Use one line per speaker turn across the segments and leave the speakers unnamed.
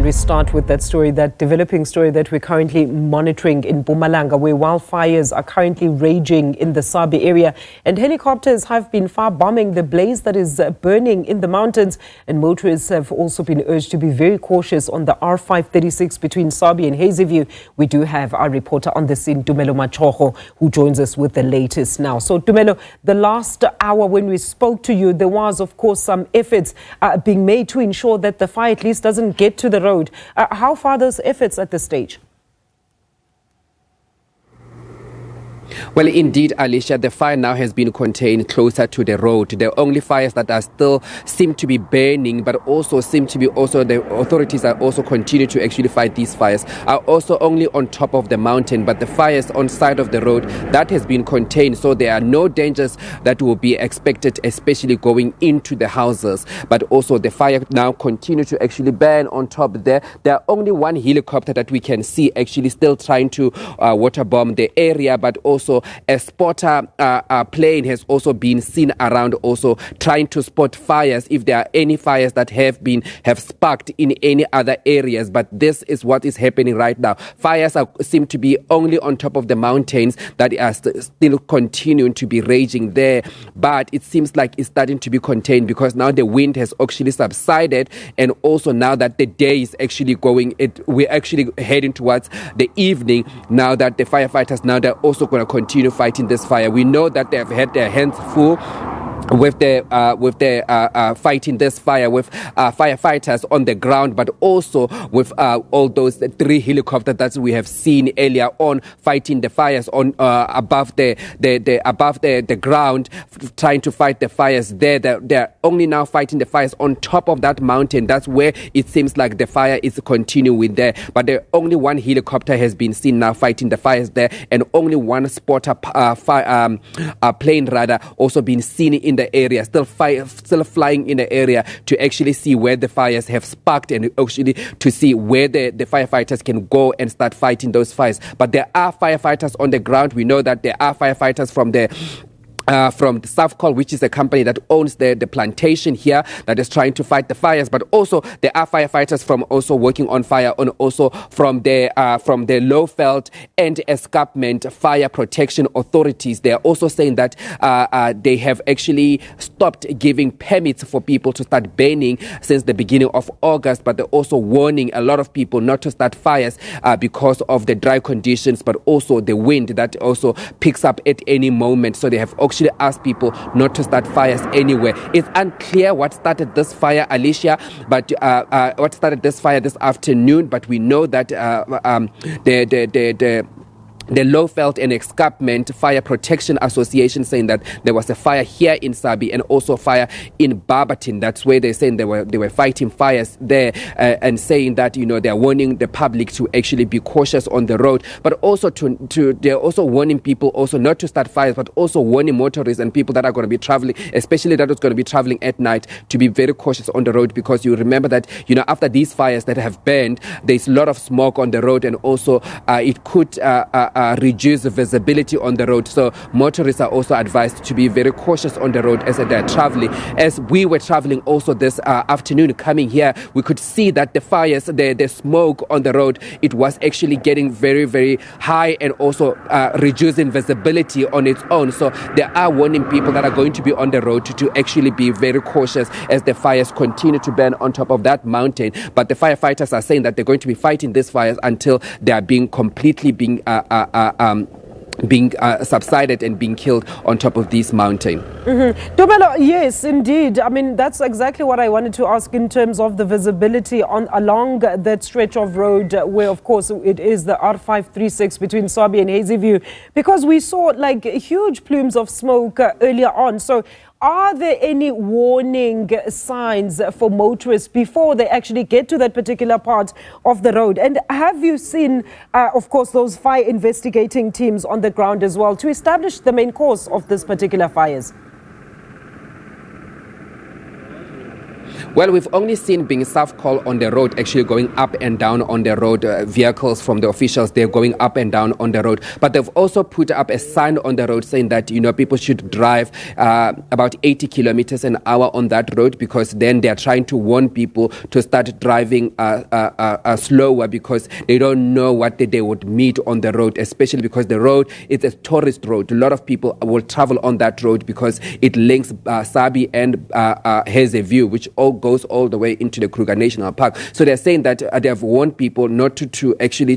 we start with that story, that developing story that we're currently monitoring in Mpumalanga, where wildfires are currently raging in the Sabie area. And helicopters have been firebombing the blaze that is burning in the mountains. And motorists have also been urged to be very cautious on the R536 between Sabie and Hazyview. We do have our reporter on the scene, Tumelo Machogo, who joins us with the latest now. So, Tumelo, the last hour when we spoke to you, there was, of course, some efforts being made to ensure that the fire at least doesn't get to the road. How far are those efforts at this stage?
Well, indeed, Alicia, the fire now has been contained closer to the road. The only fires that are still seem to be burning, but also seem to be the authorities are also continue to actually fight these fires, are also only on top of the mountain. But the fires on side of the road, that has been contained. So there are no dangers that will be expected, especially going into the houses. But also the fire now continue to actually burn on top there. There are only one helicopter that we can see actually still trying to waterbomb the area, but also a spotter plane has also been seen around, also trying to spot fires if there are any fires that have sparked in any other areas. But this is what is happening right now. Fires seem to be only on top of the mountains that are still continuing to be raging there. But it seems like it's starting to be contained because now the wind has actually subsided, and also now that the day is actually going, we're actually heading towards the evening. Now that the firefighters they're also going to continue fighting this fire. We know that they have had their hands full with the fighting this fire with firefighters on the ground, but also with all those 3 helicopters that we have seen earlier on fighting the fires on above the ground, trying to fight the fires there. They're only now fighting the fires on top of that mountain. That's where it seems like the fire is continuing there. But there only one helicopter has been seen now fighting the fires there, and only one spotter plane rather also been seen in the area, still flying in the area to actually see where the fires have sparked and actually to see where the firefighters can go and start fighting those fires. But there are firefighters on the ground. We know that there are firefighters from the Safcol, which is a company that owns the plantation here that is trying to fight the fires, but also there are firefighters from also working on fire on also from the Lowveld and Escarpment Fire Protection Authorities. They are also saying that they have actually stopped giving permits for people to start burning since the beginning of August, but they're also warning a lot of people not to start fires because of the dry conditions, but also the wind that also picks up at any moment. So they have actually asked people not to start fires anywhere. It's unclear what started this fire, Alicia, but what started this fire this afternoon. But we know that the Lowveld and Escarpment Fire Protection Association saying that there was a fire here in Sabie and also a fire in Barberton. That's where they're saying they were fighting fires there and saying that they're warning the public to actually be cautious on the road, but also they're also warning people also not to start fires, but also warning motorists and people that are going to be traveling, especially that is going to be traveling at night, to be very cautious on the road, because you remember that after these fires that have burned, there's a lot of smoke on the road, and also it could reduce the visibility on the road. So motorists are also advised to be very cautious on the road as they're traveling. As we were traveling also this afternoon coming here, we could see that the fires, the smoke on the road, it was actually getting very, very high and also reducing visibility on its own. So they are warning people that are going to be on the road to actually be very cautious as the fires continue to burn on top of that mountain. But the firefighters are saying that they're going to be fighting these fires until they are being completely subsided and being killed on top of this mountain.
Tumelo, yes, indeed. I mean, that's exactly what I wanted to ask in terms of the visibility along that stretch of road where, of course, it is the R536 between Sabie and Hazyview, because we saw like huge plumes of smoke earlier on. So are there any warning signs for motorists before they actually get to that particular part of the road? And have you seen, of course, those fire investigating teams on the ground as well to establish the main cause of this particular fires?
Well, we've only seen being South Call on the road, actually going up and down on the road. Vehicles from the officials, they're going up and down on the road. But they've also put up a sign on the road saying that, people should drive about 80 kilometers an hour on that road, because then they're trying to warn people to start driving slower, because they don't know what they would meet on the road, especially because the road is a tourist road. A lot of people will travel on that road because it links Sabie and Hazyview, which all goes all the way into the Kruger National Park. So they're saying that they have warned people not to actually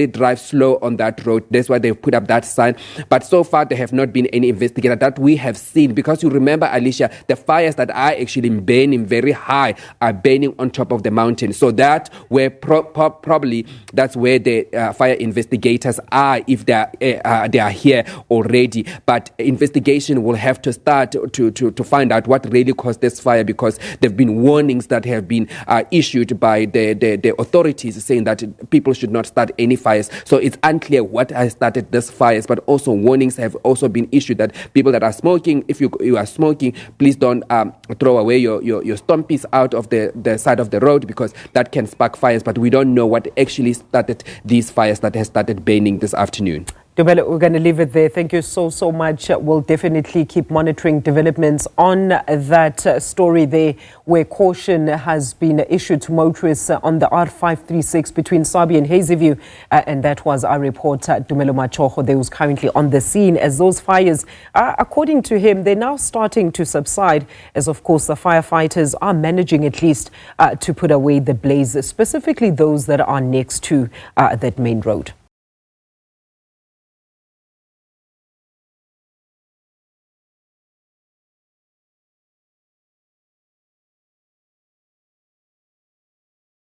drive slow on that road. That's why they've put up that sign. But so far there have not been any investigators that we have seen, because you remember, Alicia, the fires that are actually burning very high are burning on top of the mountain. So that where probably that's where the fire investigators are, if they are here already. But investigation will have to start to find out what really caused this fire, because there have been warnings that have been issued by the authorities saying that people should not start any fires. So it's unclear what has started these fires, but also warnings have also been issued that people that are smoking, if you are smoking, please don't throw away your stompies out of the side of the road, because that can spark fires. But we don't know what actually started these fires that has started burning this afternoon.
Tumelo, we're going to leave it there. Thank you so much. We'll definitely keep monitoring developments on that story there, where caution has been issued to motorists on the R536 between Sabie and Hazyview. And that was our reporter, Tumelo Machogo, who is currently on the scene, as those fires, according to him, they're now starting to subside, as of course the firefighters are managing at least to put away the blaze, specifically those that are next to that main road.